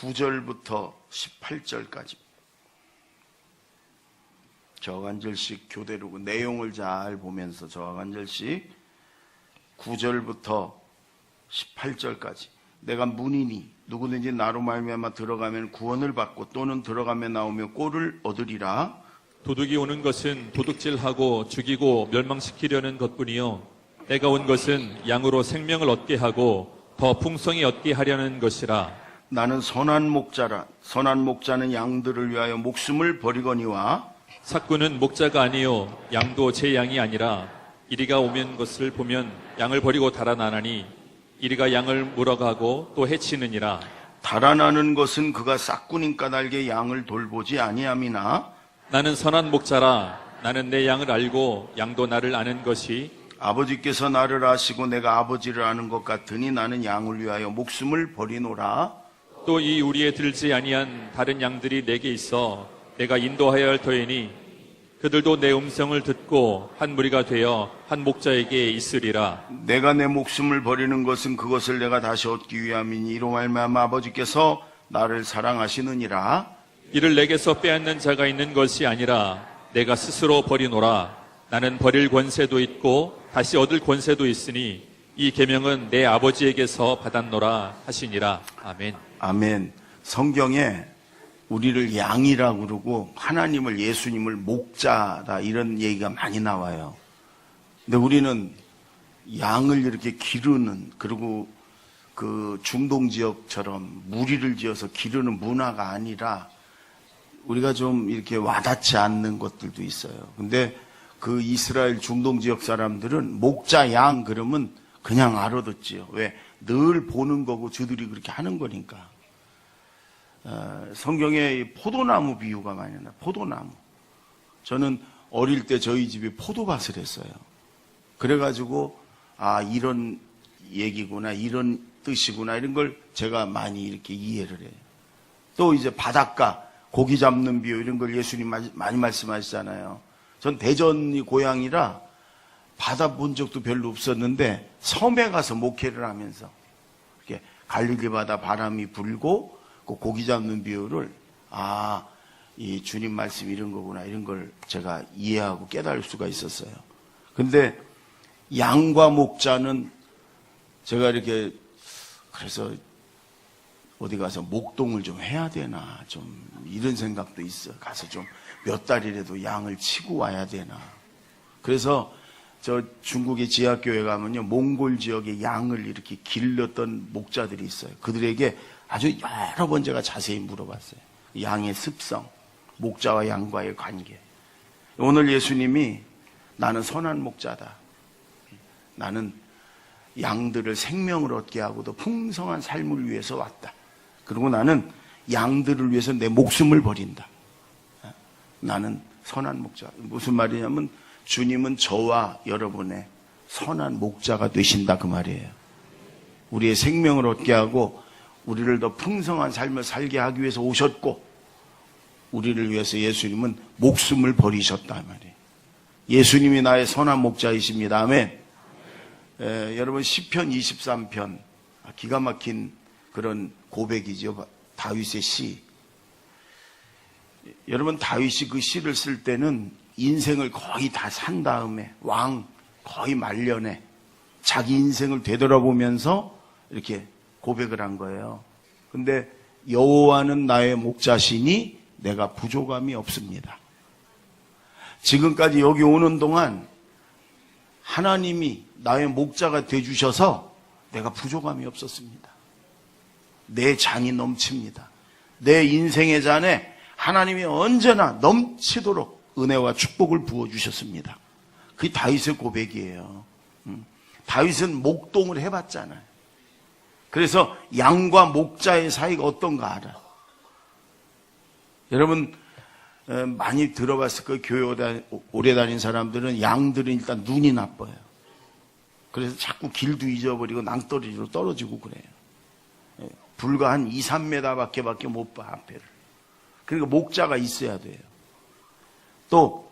9절부터 18절까지 저와 한 절씩 교대로 내용을 잘 보면서 저와 한 절씩 9절부터 18절까지 내가 문이니 누구든지 나로 말미암아 들어가면 구원을 받고 또는 들어가며 나오며 꼴을 얻으리라. 도둑이 오는 것은 도둑질하고 죽이고 멸망시키려는 것뿐이요 내가 온 것은 양으로 생명을 얻게 하고 더 풍성히 얻게 하려는 것이라. 나는 선한 목자라. 선한 목자는 양들을 위하여 목숨을 버리거니와 삭구는 목자가 아니요 양도 제 양이 아니라 이리가 오면 것을 보면 양을 버리고 달아나나니 이리가 양을 물어가고 또 해치느니라. 달아나는 것은 그가 싹군인 까닭에 양을 돌보지 아니함이나 나는 선한 목자라. 나는 내 양을 알고 양도 나를 아는 것이 아버지께서 나를 아시고 내가 아버지를 아는 것 같으니 나는 양을 위하여 목숨을 버리노라. 또 이 우리에 들지 아니한 다른 양들이 내게 있어 내가 인도하여야 할 터이니 그들도 내 음성을 듣고 한 무리가 되어 한 목자에게 있으리라. 내가 내 목숨을 버리는 것은 그것을 내가 다시 얻기 위함이니 이로 말미암아 아버지께서 나를 사랑하시느니라. 이를 내게서 빼앗는 자가 있는 것이 아니라 내가 스스로 버리노라. 나는 버릴 권세도 있고 다시 얻을 권세도 있으니 이 계명은 내 아버지에게서 받았노라 하시니라. 아멘. 아멘. 성경에 우리를 양이라고 그러고 하나님을 예수님을 목자다 이런 얘기가 많이 나와요. 근데 우리는 양을 이렇게 기르는 그리고 그 중동 지역처럼 무리를 지어서 기르는 문화가 아니라 우리가 좀 이렇게 와닿지 않는 것들도 있어요. 근데 그 이스라엘 중동 지역 사람들은 목자 양 그러면 그냥 알아듣지요. 왜? 늘 보는 거고 저들이 그렇게 하는 거니까. 성경에 포도나무 비유가 많이 나요. 포도나무. 저는 어릴 때 저희 집이 포도밭을 했어요. 그래가지고 아 이런 얘기구나 이런 뜻이구나 이런 걸 제가 많이 이렇게 이해를 해요. 또 이제 바닷가 고기 잡는 비유 이런 걸 예수님 많이 말씀하시잖아요. 전 대전이 고향이라 바다 본 적도 별로 없었는데 섬에 가서 목회를 하면서 이렇게 갈릴리 바다 바람이 불고 그 고기 잡는 비유를 이 주님 말씀 이런 거구나 이런 걸 제가 이해하고 깨달을 수가 있었어요. 근데 양과 목자는 제가 이렇게 그래서 어디 가서 목동을 좀 해야 되나 좀 이런 생각도 있어. 가서 좀 몇 달이라도 양을 치고 와야 되나. 그래서 저 중국의 지하교회 가면요 몽골 지역의 양을 이렇게 길렀던 목자들이 있어요. 그들에게 아주 여러 번 제가 자세히 물어봤어요. 양의 습성, 목자와 양과의 관계. 오늘 예수님이 나는 선한 목자다. 나는 양들을 생명을 얻게 하고도 풍성한 삶을 위해서 왔다. 그리고 나는 양들을 위해서 내 목숨을 버린다. 나는 선한 목자. 무슨 말이냐면 주님은 저와 여러분의 선한 목자가 되신다 그 말이에요. 우리의 생명을 얻게 하고 우리를 더 풍성한 삶을 살게 하기 위해서 오셨고 우리를 위해서 예수님은 목숨을 버리셨다 말이에요. 예수님이 나의 선한 목자이십니다. 아멘. 여러분 시편 23편 기가 막힌 그런 고백이죠. 다윗의 시. 여러분 다윗이 그 시를 쓸 때는 인생을 거의 다 산 다음에 왕 거의 말년에 자기 인생을 되돌아보면서 이렇게 고백을 한 거예요. 근데 여호와는 나의 목자시니 내가 부족함이 없습니다. 지금까지 여기 오는 동안 하나님이 나의 목자가 되주셔서 내가 부족함이 없었습니다. 내 잔이 넘칩니다. 내 인생의 잔에 하나님이 언제나 넘치도록 은혜와 축복을 부어주셨습니다. 그게 다윗의 고백이에요. 다윗은 목동을 해봤잖아요. 그래서 양과 목자의 사이가 어떤가 알아. 여러분 많이 들어봤을 거예요. 교회 오래 다닌 사람들은 양들은 일단 눈이 나빠요. 그래서 자꾸 길도 잊어버리고 낭떠러지로 떨어지고 그래요. 불과 한 2, 3m밖에 못 봐 앞에를. 그러니까 목자가 있어야 돼요. 또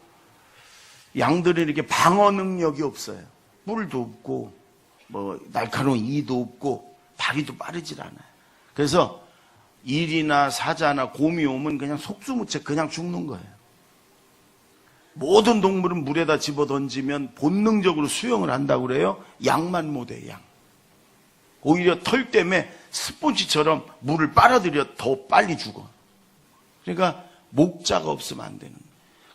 양들은 이렇게 방어 능력이 없어요. 뿔도 없고 뭐 날카로운 이도 없고 다리도 빠르질 않아요. 그래서 일이나 사자나 곰이 오면 그냥 속수무책 그냥 죽는 거예요. 모든 동물은 물에다 집어 던지면 본능적으로 수영을 한다고 그래요. 양만 못해요, 양. 오히려 털 때문에 스폰지처럼 물을 빨아들여 더 빨리 죽어. 그러니까 목자가 없으면 안 되는 거예요.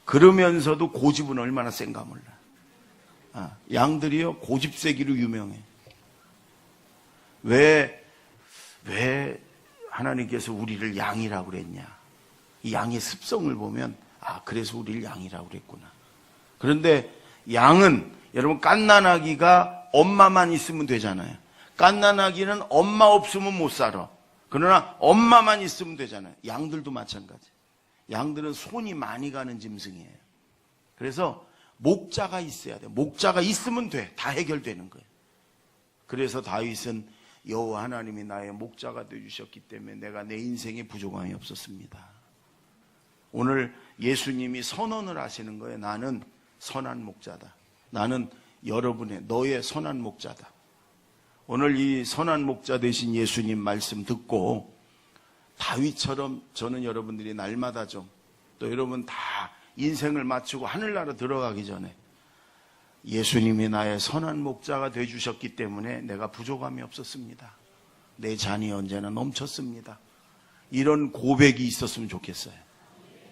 그러면서도 고집은 얼마나 센가 몰라. 양들이요, 고집세기로 유명해. 왜 하나님께서 우리를 양이라고 그랬냐? 이 양의 습성을 보면 그래서 우리를 양이라고 그랬구나. 그런데 양은 여러분 갓난아기가 엄마만 있으면 되잖아요. 갓난아기는 엄마 없으면 못 살아. 그러나 엄마만 있으면 되잖아요. 양들도 마찬가지. 양들은 손이 많이 가는 짐승이에요. 그래서 목자가 있어야 돼. 목자가 있으면 돼. 다 해결되는 거예요. 그래서 다윗은 여호와 하나님이 나의 목자가 되어주셨기 때문에 내가 내 인생에 부족함이 없었습니다. 오늘 예수님이 선언을 하시는 거예요. 나는 선한 목자다. 나는 너의 선한 목자다. 오늘 이 선한 목자 되신 예수님 말씀 듣고 다윗처럼 저는 여러분들이 날마다 좀, 또 여러분 다 인생을 마치고 하늘나라 들어가기 전에 예수님이 나의 선한 목자가 되어주셨기 때문에 내가 부족함이 없었습니다. 내 잔이 언제나 넘쳤습니다. 이런 고백이 있었으면 좋겠어요.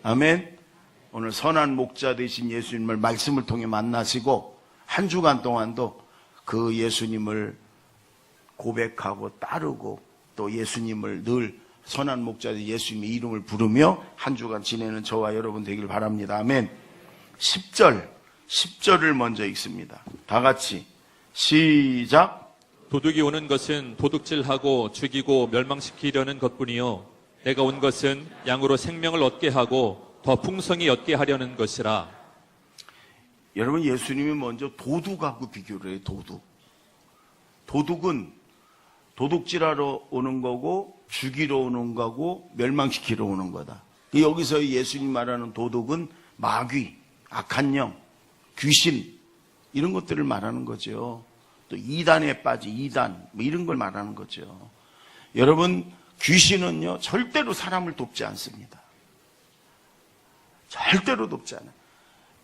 아멘. 오늘 선한 목자 되신 예수님을 말씀을 통해 만나시고 한 주간 동안도 그 예수님을 고백하고 따르고 또 예수님을 늘 선한 목자 예수님의 이름을 부르며 한 주간 지내는 저와 여러분 되길 바랍니다. 아멘. 10절을 먼저 읽습니다. 다 같이 시작. 도둑이 오는 것은 도둑질하고 죽이고 멸망시키려는 것뿐이요 내가 온 것은 양으로 생명을 얻게 하고 더 풍성히 얻게 하려는 것이라. 여러분 예수님이 먼저 도둑하고 비교를 해요. 도둑은 도둑질하러 오는 거고 죽이러 오는 거고 멸망시키러 오는 거다. 여기서 예수님 말하는 도둑은 마귀, 악한 영, 귀신 이런 것들을 말하는 거죠. 또 이단에 빠진 이단 뭐 이런 걸 말하는 거죠. 여러분 귀신은요 절대로 사람을 돕지 않습니다. 절대로 돕지 않아요.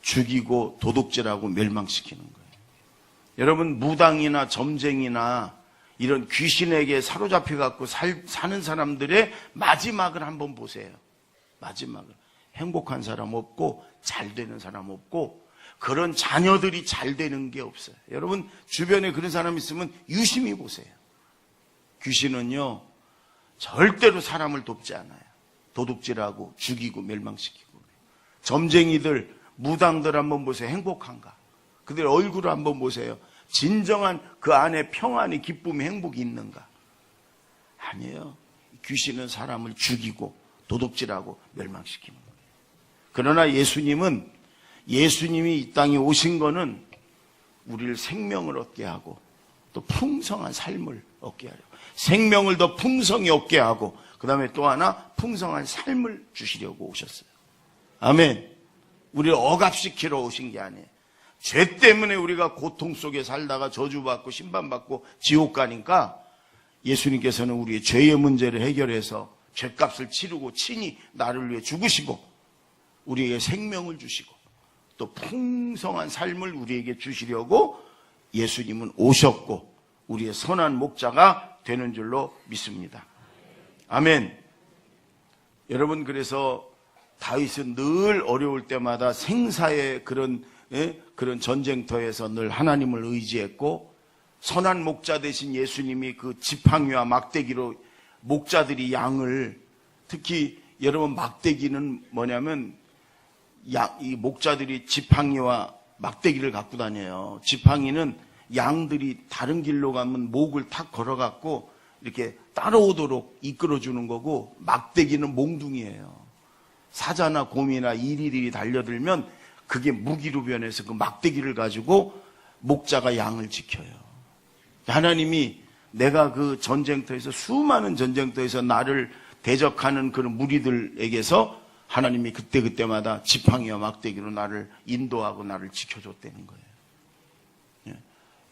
죽이고 도둑질하고 멸망시키는 거예요. 여러분 무당이나 점쟁이나 이런 귀신에게 사로잡혀 갖고 사는 사람들의 마지막을 한번 보세요. 마지막을. 행복한 사람 없고 잘 되는 사람 없고 그런 자녀들이 잘 되는 게 없어요. 여러분 주변에 그런 사람 있으면 유심히 보세요. 귀신은요 절대로 사람을 돕지 않아요. 도둑질하고 죽이고 멸망시키고. 점쟁이들, 무당들 한번 보세요. 행복한가? 그들 얼굴을 한번 보세요. 진정한 그 안에 평안이, 기쁨이, 행복이 있는가? 아니에요. 귀신은 사람을 죽이고 도둑질하고 멸망시키는 거예요. 그러나 예수님이 이 땅에 오신 거는 우리를 생명을 얻게 하고 또 풍성한 삶을 얻게 하려고, 생명을 더 풍성히 얻게 하고 그 다음에 또 하나 풍성한 삶을 주시려고 오셨어요. 아멘. 우리를 억압시키러 오신 게 아니에요. 죄 때문에 우리가 고통 속에 살다가 저주받고 심판받고 지옥 가니까 예수님께서는 우리의 죄의 문제를 해결해서 죄값을 치르고 친히 나를 위해 죽으시고 우리에게 생명을 주시고 또 풍성한 삶을 우리에게 주시려고 예수님은 오셨고 우리의 선한 목자가 되는 줄로 믿습니다. 아멘. 여러분 그래서 다윗은 늘 어려울 때마다 생사의 그런 전쟁터에서 늘 하나님을 의지했고 선한 목자 되신 예수님이 그 지팡이와 막대기로 목자들이 양을, 특히 여러분 막대기는 뭐냐면 이 목자들이 지팡이와 막대기를 갖고 다녀요. 지팡이는 양들이 다른 길로 가면 목을 탁 걸어갖고 이렇게 따라오도록 이끌어주는 거고 막대기는 몽둥이에요. 사자나 곰이나 이리들이 달려들면 그게 무기로 변해서 그 막대기를 가지고 목자가 양을 지켜요. 하나님이 내가 그 전쟁터에서 수많은 전쟁터에서 나를 대적하는 그런 무리들에게서 하나님이 그때마다 지팡이와 막대기로 나를 인도하고 나를 지켜줬다는 거예요. 예.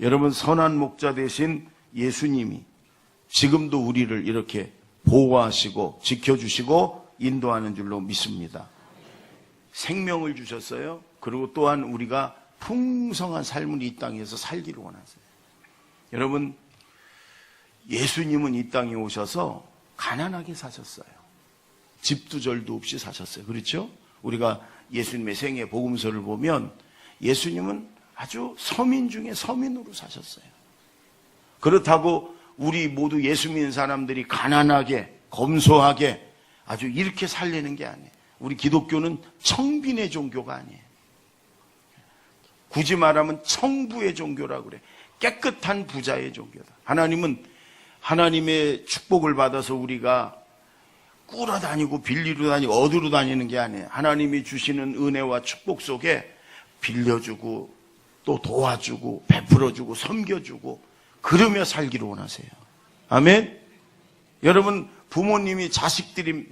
여러분 선한 목자 되신 예수님이 지금도 우리를 이렇게 보호하시고 지켜주시고 인도하는 줄로 믿습니다. 생명을 주셨어요. 그리고 또한 우리가 풍성한 삶을 이 땅에서 살기를 원하세요. 여러분, 예수님은 이 땅에 오셔서 가난하게 사셨어요. 집도 절도 없이 사셨어요. 그렇죠? 우리가 예수님의 생애 복음서를 보면 예수님은 아주 서민 중에 서민으로 사셨어요. 그렇다고 우리 모두 예수 믿는 사람들이 가난하게 검소하게 아주 이렇게 살려는 게 아니에요. 우리 기독교는 청빈의 종교가 아니에요. 굳이 말하면 청부의 종교라고 그래. 깨끗한 부자의 종교다. 하나님은 하나님의 축복을 받아서 우리가 꾸러 다니고 빌리러 다니고 얻으러 다니는 게 아니에요. 하나님이 주시는 은혜와 축복 속에 빌려주고 또 도와주고 베풀어주고 섬겨주고 그러며 살기를 원하세요. 아멘. 여러분, 부모님이 자식들이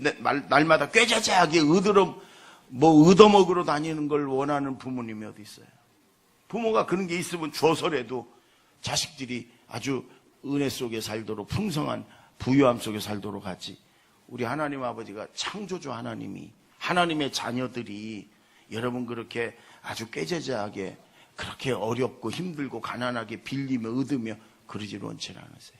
날마다 꾀자자하게 얻어먹으러 다니는 걸 원하는 부모님이 어디 있어요? 부모가 그런 게 있으면 줘서라도 자식들이 아주 은혜 속에 살도록 풍성한 부유함 속에 살도록 하지. 우리 하나님 아버지가 창조주 하나님이 하나님의 자녀들이 여러분 그렇게 아주 꾀자자하게 그렇게 어렵고 힘들고 가난하게 빌리며 얻으며 그러지를 원치 않으세요.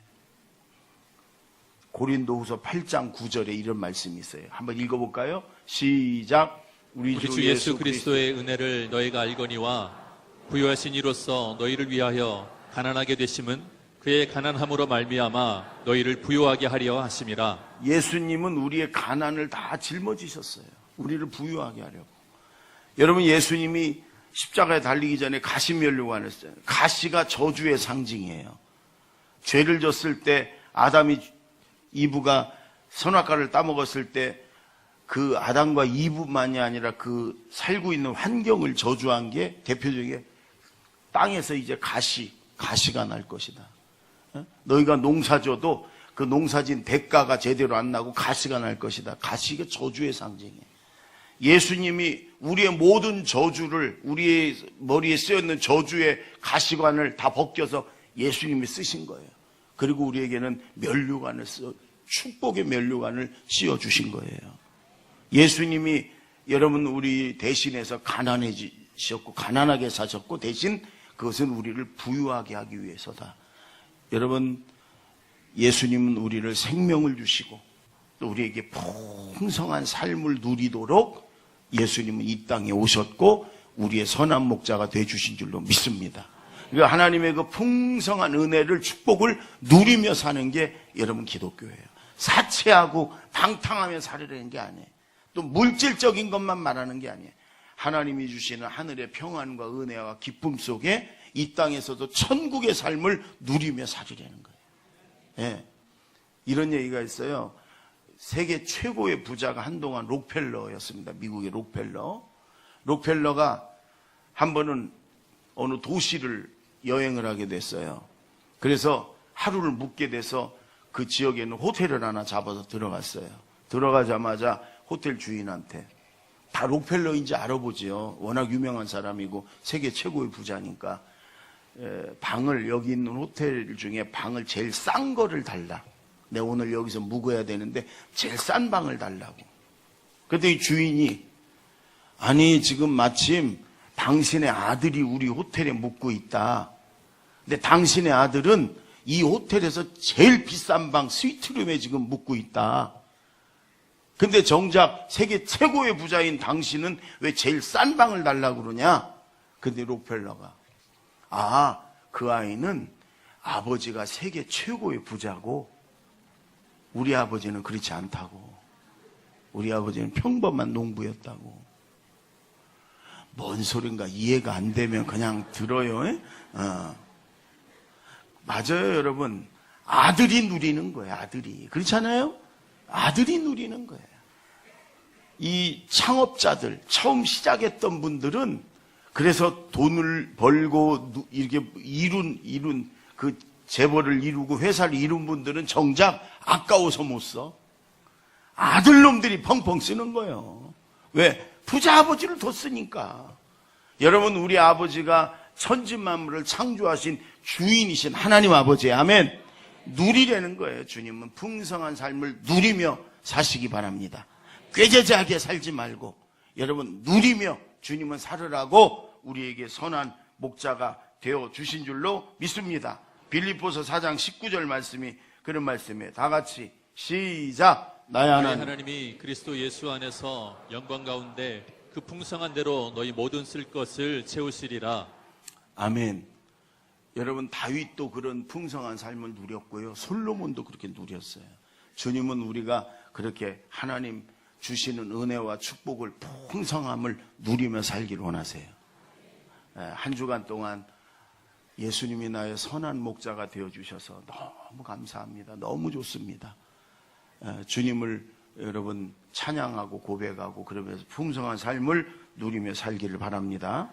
고린도후서 8장 9절에 이런 말씀이 있어요. 한번 읽어볼까요? 시작. 우리 주 예수 그리스도의 은혜를 너희가 알거니와 부유하신 이로써 너희를 위하여 가난하게 되심은 그의 가난함으로 말미암아 너희를 부유하게 하려 하심이라. 예수님은 우리의 가난을 다 짊어지셨어요. 우리를 부유하게 하려고. 여러분, 예수님이 십자가에 달리기 전에 가시면류관을 했어요. 가시가 저주의 상징이에요. 죄를 졌을 때 이브가 선악과를 따먹었을 때 그 아담과 이브만이 아니라 그 살고 있는 환경을 저주한 게 대표적인 땅에서 이제 가시가 날 것이다. 너희가 농사져도 그 농사진 대가가 제대로 안 나고 가시가 날 것이다. 가시가 저주의 상징이에요. 예수님이 우리의 모든 저주를 우리의 머리에 쓰여있는 저주의 가시관을 다 벗겨서 예수님이 쓰신 거예요. 그리고 우리에게는 축복의 면류관을 씌워주신 거예요. 예수님이 여러분 우리 대신해서 가난해지셨고 가난하게 사셨고 대신 그것은 우리를 부유하게 하기 위해서다. 여러분, 예수님은 우리를 생명을 주시고 또 우리에게 풍성한 삶을 누리도록 예수님은 이 땅에 오셨고 우리의 선한 목자가 되어주신 줄로 믿습니다. 그러니까 하나님의 그 풍성한 은혜를 축복을 누리며 사는 게 여러분 기독교예요. 사치하고 방탕하며 살으려는 게 아니에요. 또 물질적인 것만 말하는 게 아니에요. 하나님이 주시는 하늘의 평안과 은혜와 기쁨 속에 이 땅에서도 천국의 삶을 누리며 살으려는 거예요. 네. 이런 얘기가 있어요. 세계 최고의 부자가 한동안 록펠러였습니다. 미국의 록펠러가 한 번은 어느 도시를 여행을 하게 됐어요. 그래서 하루를 묵게 돼서 그 지역에는 호텔을 하나 잡아서 들어갔어요. 들어가자마자 호텔 주인한테 다 록펠러인지 알아보지요. 워낙 유명한 사람이고 세계 최고의 부자니까 방을 여기 있는 호텔 중에 방을 제일 싼 거를 달라. 내가 오늘 여기서 묵어야 되는데 제일 싼 방을 달라고. 그때 이 주인이 아니 지금 마침 당신의 아들이 우리 호텔에 묵고 있다. 근데 당신의 아들은 이 호텔에서 제일 비싼 방 스위트룸에 지금 묵고 있다. 근데 정작 세계 최고의 부자인 당신은 왜 제일 싼 방을 달라고 그러냐? 근데 록펠러가 그 아이는 아버지가 세계 최고의 부자고 우리 아버지는 그렇지 않다고. 우리 아버지는 평범한 농부였다고. 뭔 소린가 이해가 안 되면 그냥 들어요. 맞아요, 여러분. 아들이 누리는 거예요, 아들이. 그렇잖아요? 아들이 누리는 거예요. 이 창업자들, 처음 시작했던 분들은 그래서 돈을 벌고 이렇게 이룬 그 재벌을 이루고 회사를 이룬 분들은 정작 아까워서 못 써. 아들놈들이 펑펑 쓰는 거예요. 왜? 부자 아버지를 뒀으니까. 여러분, 우리 아버지가 천지만물을 창조하신 주인이신 하나님 아버지, 아멘. 누리라는 거예요. 주님은 풍성한 삶을 누리며 사시기 바랍니다. 꾀죄죄하게 살지 말고 여러분 누리며 주님은 살으라고 우리에게 선한 목자가 되어 주신 줄로 믿습니다. 빌립보서 4장 19절 말씀이 그런 말씀이에요. 다 같이 시작. 나의 너희 하나님 하나님이 그리스도 예수 안에서 영광 가운데 그 풍성한 대로 너희 모든 쓸 것을 채우시리라. 아멘. 여러분 다윗도 그런 풍성한 삶을 누렸고요. 솔로몬도 그렇게 누렸어요. 주님은 우리가 그렇게 하나님 주시는 은혜와 축복을 풍성함을 누리며 살기를 원하세요. 한 주간 동안 예수님이 나의 선한 목자가 되어주셔서 너무 감사합니다. 너무 좋습니다. 주님을 여러분 찬양하고 고백하고 그러면서 풍성한 삶을 누리며 살기를 바랍니다.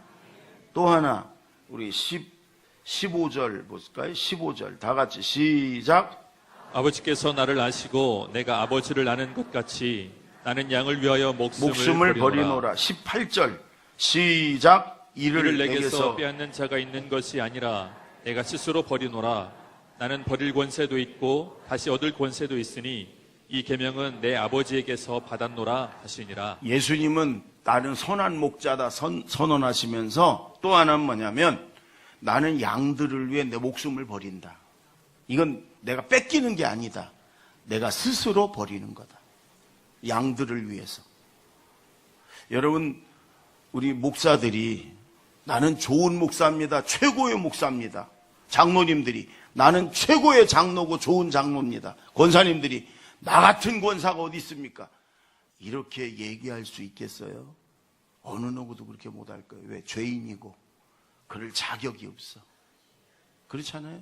또 하나 우리 15절 볼까요? 15절 다 같이 시작. 아버지께서 나를 아시고 내가 아버지를 아는 것 같이 나는 양을 위하여 목숨을 버리노라. 18절 시작. 이를 내게서 빼앗는 자가 있는 것이 아니라 내가 스스로 버리노라. 나는 버릴 권세도 있고 다시 얻을 권세도 있으니 이 계명은 내 아버지에게서 받았노라 하시니라. 예수님은 나는 선한 목자다 선언하시면서 또 하나는 뭐냐면 나는 양들을 위해 내 목숨을 버린다. 이건 내가 뺏기는 게 아니다. 내가 스스로 버리는 거다. 양들을 위해서. 여러분 우리 목사들이 나는 좋은 목사입니다. 최고의 목사입니다. 장로님들이 나는 최고의 장로고 좋은 장로입니다. 권사님들이 나 같은 권사가 어디 있습니까? 이렇게 얘기할 수 있겠어요? 어느 누구도 그렇게 못할 거예요. 왜? 죄인이고 그럴 자격이 없어. 그렇잖아요?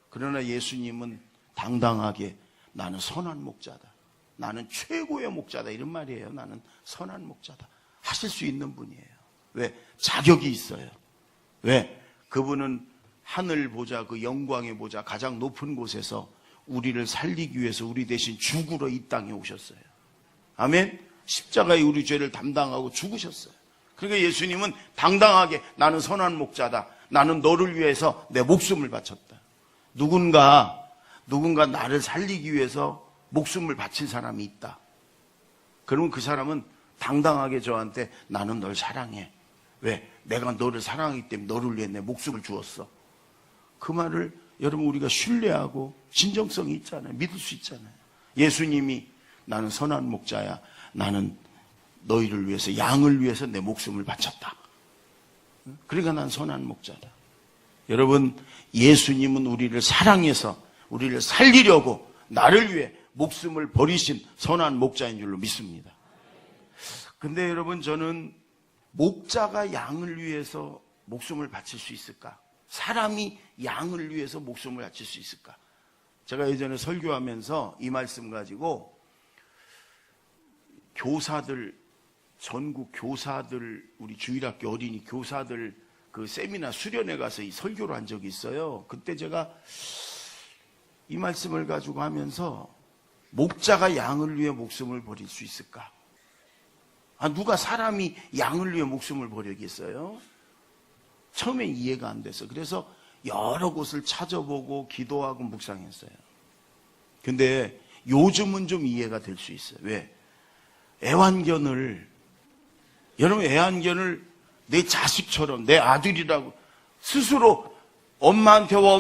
그러나 예수님은 당당하게 나는 선한 목자다. 나는 최고의 목자다. 이런 말이에요. 나는 선한 목자다. 하실 수 있는 분이에요. 왜? 자격이 있어요. 왜? 그분은 하늘 보좌, 그 영광의 보좌, 가장 높은 곳에서 우리를 살리기 위해서 우리 대신 죽으러 이 땅에 오셨어요. 아멘? 십자가에 우리 죄를 담당하고 죽으셨어요. 그러니까 예수님은 당당하게 나는 선한 목자다. 나는 너를 위해서 내 목숨을 바쳤다. 누군가 나를 살리기 위해서 목숨을 바친 사람이 있다. 그러면 그 사람은 당당하게 저한테 나는 널 사랑해. 왜? 내가 너를 사랑하기 때문에 너를 위해 내 목숨을 주었어. 그 말을 여러분 우리가 신뢰하고 진정성이 있잖아요. 믿을 수 있잖아요. 예수님이 나는 선한 목자야. 나는 너희를 위해서 양을 위해서 내 목숨을 바쳤다. 그러니까 난 선한 목자다. 여러분 예수님은 우리를 사랑해서 우리를 살리려고 나를 위해 목숨을 버리신 선한 목자인 줄로 믿습니다. 근데 여러분 저는 목자가 양을 위해서 목숨을 바칠 수 있을까? 사람이 양을 위해서 목숨을 바칠 수 있을까? 제가 예전에 설교하면서 이 말씀 가지고 교사들, 전국 교사들, 우리 주일학교 어린이 교사들 그 세미나 수련회 가서 이 설교를 한 적이 있어요. 그때 제가 이 말씀을 가지고 하면서 목자가 양을 위해 목숨을 버릴 수 있을까? 누가 사람이 양을 위해 목숨을 버리겠어요? 처음에 이해가 안 돼서 그래서 여러 곳을 찾아보고 기도하고 묵상했어요. 근데 요즘은 좀 이해가 될 수 있어요. 왜? 여러분 애완견을 내 자식처럼 내 아들이라고 스스로 엄마한테 와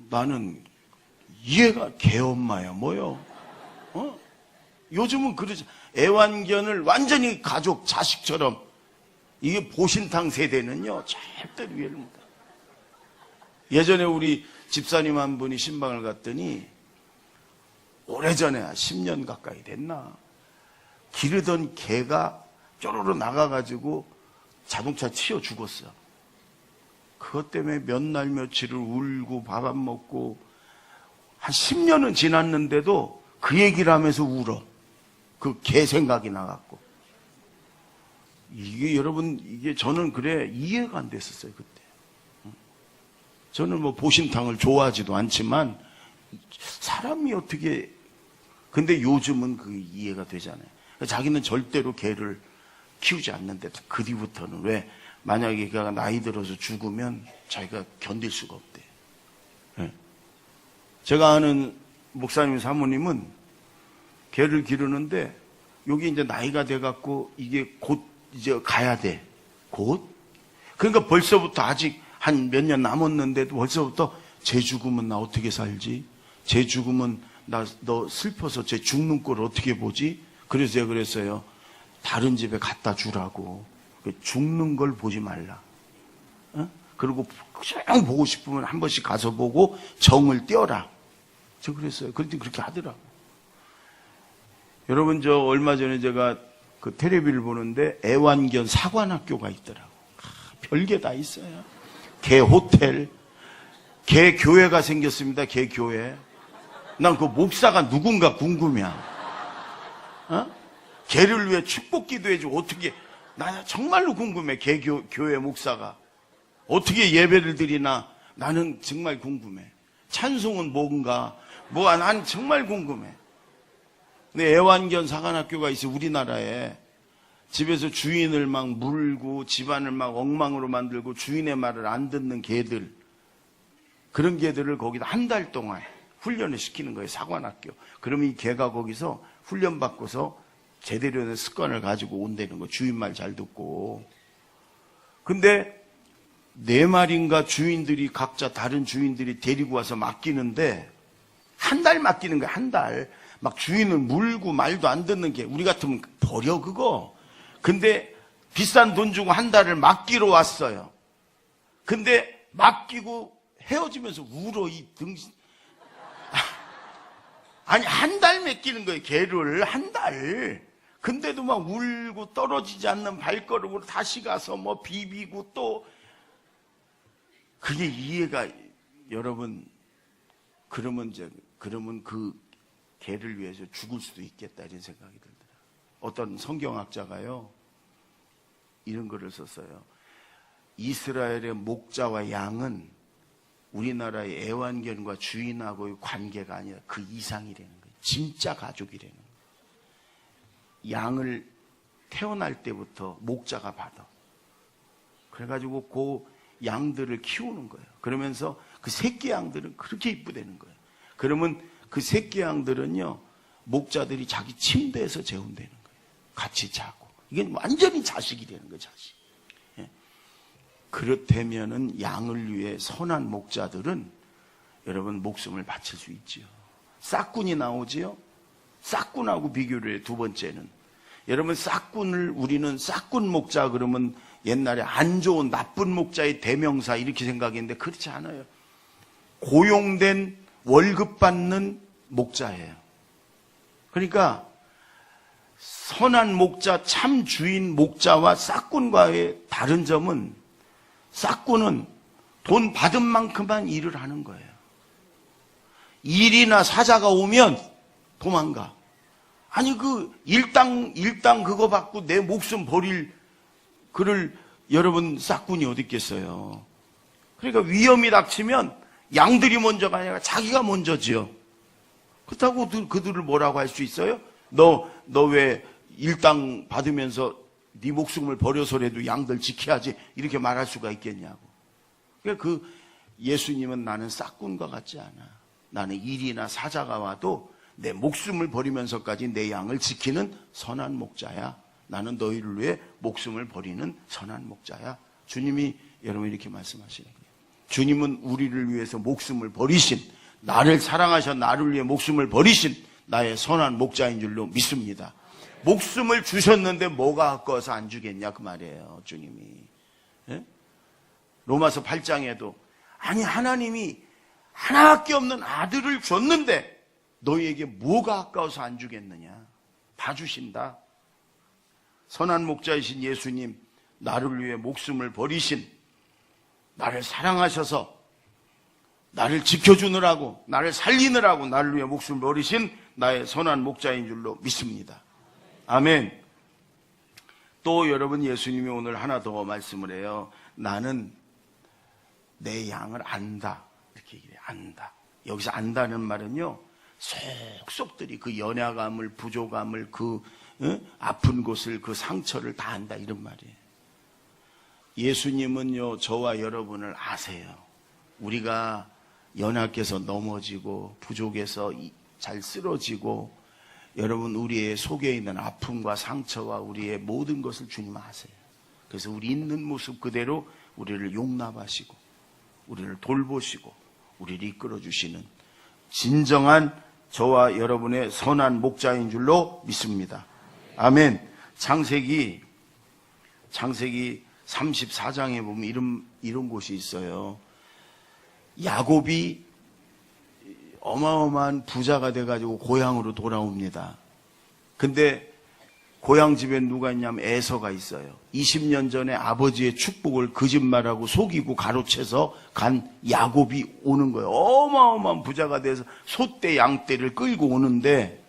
나는 이해가 개엄마야 뭐요? 요즘은 그러지. 애완견을 완전히 가족, 자식처럼. 이게 보신탕 세대는요, 절대로 이해를 못해요. 예전에 우리 집사님 한 분이 신방을 갔더니, 오래전에 10년 가까이 됐나? 기르던 개가 쪼르르 나가가지고 자동차 치여 죽었어. 그것 때문에 몇 날 며칠을 울고 밥 안 먹고, 한 10년은 지났는데도 그 얘기를 하면서 울어. 그 개 생각이 나갖고. 이게 여러분, 이게 저는 그래 이해가 안 됐었어요, 그때. 저는 뭐 보신탕을 좋아하지도 않지만, 사람이 어떻게, 근데 요즘은 그 이해가 되잖아요. 자기는 절대로 개를 키우지 않는데, 그 뒤부터는 왜, 만약에 걔가 나이 들어서 죽으면 자기가 견딜 수가 없대. 제가 아는 목사님 사모님은 개를 기르는데 여기 이제 나이가 돼갖고 이게 곧 이제 가야 돼. 곧? 그러니까 벌써부터 아직 한 몇 년 남았는데도 벌써부터 쟤 죽으면 나 어떻게 살지? 쟤 죽으면 너 슬퍼서 쟤 죽는 꼴을 어떻게 보지? 그래서 제가 그랬어요. 다른 집에 갖다 주라고. 죽는 걸 보지 말라. 어? 그리고 그냥 보고 싶으면 한 번씩 가서 보고 정을 띄어라. 제가 그랬어요. 그랬더니 그렇게 하더라고. 여러분, 저 얼마 전에 제가 그 텔레비를 보는데 애완견 사관학교가 있더라고. 별게 다 있어요. 개 호텔, 개 교회가 생겼습니다. 개 교회. 난 그 목사가 누군가 궁금해. 어? 개를 위해 축복 기도해주고 어떻게, 나 정말로 궁금해. 개 교회 목사가 어떻게 예배를 드리나 나는 정말 궁금해. 찬송은 뭔가, 난 정말 궁금해. 근데 애완견 사관학교가 있어. 우리나라에 집에서 주인을 막 물고 집안을 막 엉망으로 만들고 주인의 말을 안 듣는 개들, 그런 개들을 거기다 한 달 동안 훈련을 시키는 거예요. 사관학교. 그러면 이 개가 거기서 훈련받고서 제대로 된 습관을 가지고 온다는 거. 주인 말 잘 듣고. 근데 4마리인가 주인들이 각자 다른 주인들이 데리고 와서 맡기는데 한 달 맡기는 거야. 한 달. 막 주인을 물고 말도 안 듣는 개. 우리 같으면 버려 그거. 근데 비싼 돈 주고 한 달을 맡기러 왔어요. 근데 맡기고 헤어지면서 울어. 이 등신. 아니, 한 달 맡기는 거예요. 개를 한 달. 근데도 막 울고 떨어지지 않는 발걸음으로 다시 가서 뭐 비비고 또. 그게 이해가, 여러분, 그러면 그 개를 위해서 죽을 수도 있겠다 이런 생각이 들더라고요. 어떤 성경학자가요 이런 글을 썼어요. 이스라엘의 목자와 양은 우리나라의 애완견과 주인하고의 관계가 아니라 그 이상이라는 거예요. 진짜 가족이라는 거예요. 양을 태어날 때부터 목자가 받아. 그래가지고 그 양들을 키우는 거예요. 그러면서 그 새끼 양들은 그렇게 이쁘다는 거예요. 그러면 그 새끼 양들은요 목자들이 자기 침대에서 재운다는 거예요. 같이 자고. 이게 완전히 자식이 되는 거예요. 자식. 예. 그렇다면은 양을 위해 선한 목자들은 여러분 목숨을 바칠 수 있지요. 싹군이 나오지요. 싹군하고 비교를 해요. 두 번째는 여러분, 싹군을 우리는 싹군 목자 그러면 옛날에 안 좋은 나쁜 목자의 대명사 이렇게 생각했는데 그렇지 않아요. 고용된 월급 받는 목자예요. 그러니까 선한 목자, 참 주인 목자와 싹군과의 다른 점은 싹군은 돈 받은 만큼만 일을 하는 거예요. 일이나 사자가 오면 도망가. 아니 그 일당 그거 받고 내 목숨 버릴 그를 여러분 싹군이 어디 있겠어요. 그러니까 위험이 닥치면 양들이 먼저가 아니라 자기가 먼저지요. 그렇다고 그들을 뭐라고 할 수 있어요? 너 왜 일당 받으면서 네 목숨을 버려서라도 양들 지켜야지 이렇게 말할 수가 있겠냐고. 그러니까 그 예수님은 나는 싹군과 같지 않아. 나는 일이나 사자가 와도 내 목숨을 버리면서까지 내 양을 지키는 선한 목자야. 나는 너희를 위해 목숨을 버리는 선한 목자야. 주님이 여러분 이렇게 말씀하시는 거예요. 주님은 우리를 위해서 목숨을 버리신, 나를 사랑하셔 나를 위해 목숨을 버리신 나의 선한 목자인 줄로 믿습니다. 목숨을 주셨는데 뭐가 아까워서 안 주겠냐 그 말이에요. 주님이. 예? 로마서 8장에도 아니 하나님이 하나밖에 없는 아들을 줬는데 너희에게 뭐가 아까워서 안 주겠느냐. 다 주신다. 선한 목자이신 예수님, 나를 위해 목숨을 버리신, 나를 사랑하셔서 나를 지켜주느라고, 나를 살리느라고 나를 위해 목숨을 버리신 나의 선한 목자인 줄로 믿습니다. 아멘. 또 여러분 예수님이 오늘 하나 더 말씀을 해요. 나는 내 양을 안다. 이렇게 얘기해요. 안다. 여기서 안다는 말은요, 속속들이 그 연약함을, 부족함을, 그 아픈 곳을, 그 상처를 다 안다 이런 말이에요. 예수님은요 저와 여러분을 아세요. 우리가 연약해서 넘어지고 부족해서 잘 쓰러지고 여러분 우리의 속에 있는 아픔과 상처와 우리의 모든 것을 주님 아세요. 그래서 우리 있는 모습 그대로 우리를 용납하시고 우리를 돌보시고 우리를 이끌어주시는 진정한 저와 여러분의 선한 목자인 줄로 믿습니다. 아멘. 창세기 34장에 보면 이런 곳이 있어요. 야곱이 어마어마한 부자가 돼가지고 고향으로 돌아옵니다. 근데 고향 집엔 누가 있냐면 에서가 있어요. 20년 전에 아버지의 축복을 거짓말하고 속이고 가로채서 간 야곱이 오는 거예요. 어마어마한 부자가 돼서 소떼 양떼를 끌고 오는데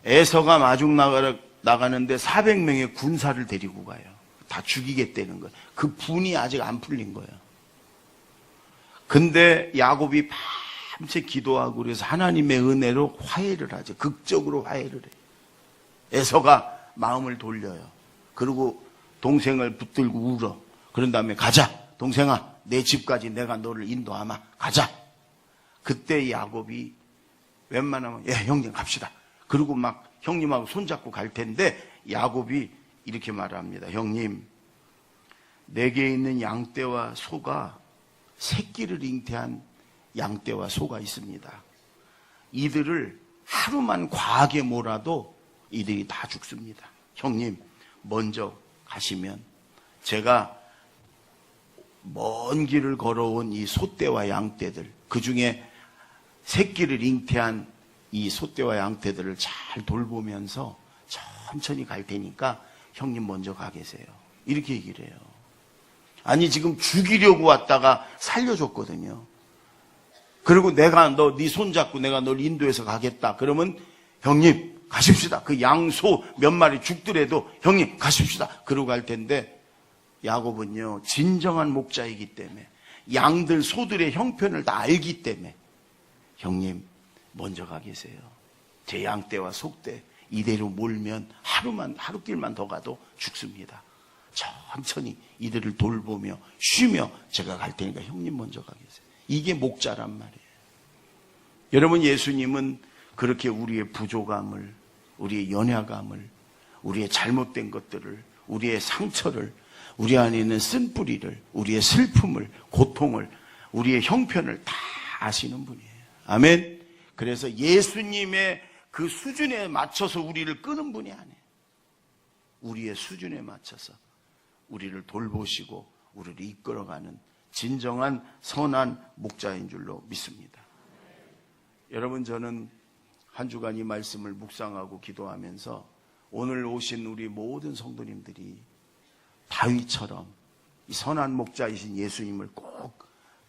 에서가 마중 나가는데 400명의 군사를 데리고 가요. 다 죽이겠다는 거예요. 그 분이 아직 안 풀린 거예요. 근데 야곱이 밤새 기도하고 그래서 하나님의 은혜로 화해를 하죠. 극적으로 화해를 해요. 에서가 마음을 돌려요. 그리고 동생을 붙들고 울어. 그런 다음에 가자. 동생아, 내 집까지 내가 너를 인도하마. 가자. 그때 야곱이 웬만하면 예, 형님 갑시다. 그리고 막 형님하고 손잡고 갈 텐데 야곱이 이렇게 말합니다. 형님, 내게 있는 양떼와 소가 새끼를 잉태한 양떼와 소가 있습니다. 이들을 하루만 과하게 몰아도 이들이 다 죽습니다. 형님, 먼저 가시면 제가 먼 길을 걸어온 이 소떼와 양떼들, 그 중에 새끼를 잉태한 이 소떼와 양떼들을 잘 돌보면서 천천히 갈 테니까 형님 먼저 가 계세요. 이렇게 얘기를 해요. 아니 지금 죽이려고 왔다가 살려줬거든요. 그리고 내가 네 손잡고 내가 널 인도해서 가겠다. 그러면 형님 가십시다. 그 양소 몇 마리 죽더라도 형님 가십시다. 그러고 갈 텐데 야곱은요 진정한 목자이기 때문에 양들 소들의 형편을 다 알기 때문에 형님 먼저 가 계세요. 제 양떼와 속떼 이대로 몰면 하루길만 더 가도 죽습니다. 천천히 이들을 돌보며 쉬며 제가 갈 테니까 형님 먼저 가 계세요. 이게 목자란 말이에요. 여러분, 예수님은 그렇게 우리의 부족함을, 우리의 연약함을, 우리의 잘못된 것들을, 우리의 상처를, 우리 안에 있는 쓴뿌리를, 우리의 슬픔을, 고통을, 우리의 형편을 다 아시는 분이에요. 아멘. 그래서 예수님의 그 수준에 맞춰서 우리를 끄는 분이 아니에요. 우리의 수준에 맞춰서 우리를 돌보시고 우리를 이끌어가는 진정한 선한 목자인 줄로 믿습니다. 여러분, 저는 한 주간 이 말씀을 묵상하고 기도하면서 오늘 오신 우리 모든 성도님들이 다윗처럼 이 선한 목자이신 예수님을 꼭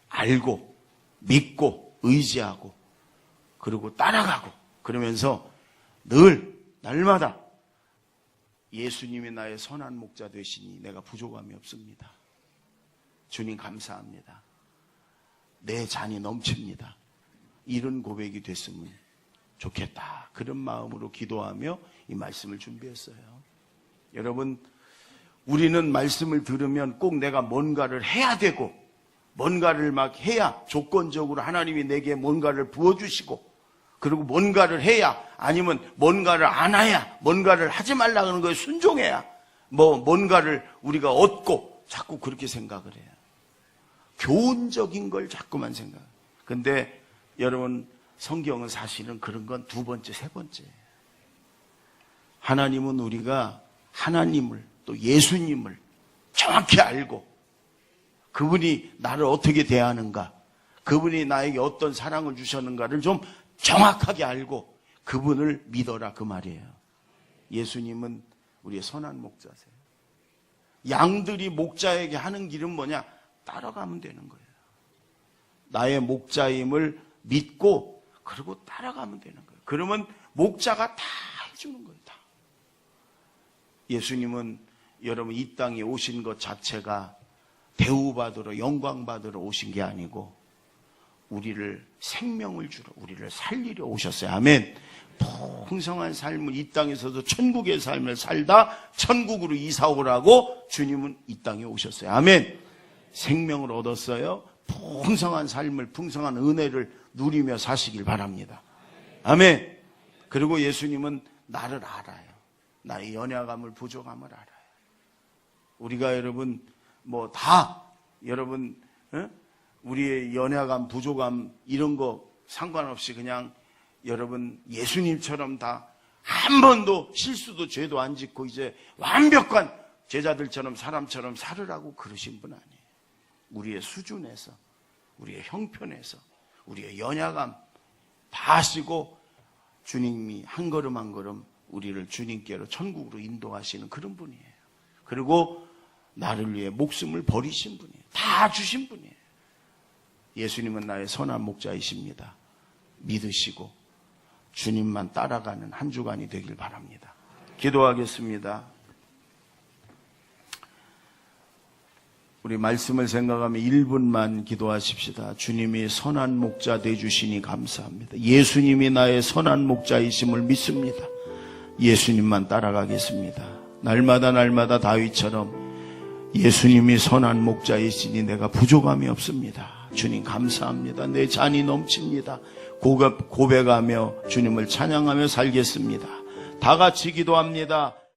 알고 믿고 의지하고 그리고 따라가고 그러면서 늘 날마다 예수님이 나의 선한 목자 되시니 내가 부족함이 없습니다. 주님 감사합니다. 내 잔이 넘칩니다. 이런 고백이 됐으면 좋겠다. 그런 마음으로 기도하며 이 말씀을 준비했어요. 여러분, 우리는 말씀을 들으면 꼭 내가 뭔가를 해야 되고 뭔가를 막 해야 조건적으로 하나님이 내게 뭔가를 부어주시고 그리고 뭔가를 해야 아니면 뭔가를 안 해야 뭔가를 하지 말라는 거에 순종해야 뭔가를 우리가 얻고 자꾸 그렇게 생각을 해요. 교훈적인 걸 자꾸만 생각해요. 근데 여러분, 성경은 사실은 그런 건 두 번째, 세 번째예요. 하나님은 우리가 하나님을 또 예수님을 정확히 알고 그분이 나를 어떻게 대하는가, 그분이 나에게 어떤 사랑을 주셨는가를 좀 정확하게 알고 그분을 믿어라, 그 말이에요. 예수님은 우리의 선한 목자세요. 양들이 목자에게 하는 길은 뭐냐? 따라가면 되는 거예요. 나의 목자임을 믿고 그리고 따라가면 되는 거예요. 그러면 목자가 다 해주는 거예요. 다. 예수님은 여러분 이 땅에 오신 것 자체가 대우받으러 영광받으러 오신 게 아니고 우리를 생명을 주러 우리를 살리려 오셨어요. 아멘. 풍성한 삶을 이 땅에서도 천국의 삶을 살다 천국으로 이사 오라고 주님은 이 땅에 오셨어요. 아멘. 생명을 얻었어요. 풍성한 삶을, 풍성한 은혜를 누리며 사시길 바랍니다. 아멘. 그리고 예수님은 나를 알아요. 나의 연약함을, 부족함을 알아요. 우리가 여러분 여러분 우리의 연약함, 부족함 이런 거 상관없이 그냥 여러분 예수님처럼 다 한 번도 실수도 죄도 안 짓고 이제 완벽한 제자들처럼 사람처럼 살으라고 그러신 분 아니에요. 우리의 수준에서, 우리의 형편에서, 우리의 연약함 다 아시고 주님이 한 걸음 한 걸음 우리를 주님께로 천국으로 인도하시는 그런 분이에요. 그리고 나를 위해 목숨을 버리신 분이에요. 다 주신 분이에요. 예수님은 나의 선한 목자이십니다. 믿으시고 주님만 따라가는 한 주간이 되길 바랍니다. 기도하겠습니다. 우리 말씀을 생각하며 1분만 기도하십시다. 주님이 선한 목자 되주시니 감사합니다. 예수님이 나의 선한 목자이심을 믿습니다. 예수님만 따라가겠습니다. 날마다 다윗처럼 예수님이 선한 목자이시니 내가 부족함이 없습니다. 주님 감사합니다. 내 잔이 넘칩니다. 고백하며 주님을 찬양하며 살겠습니다. 다 같이 기도합니다.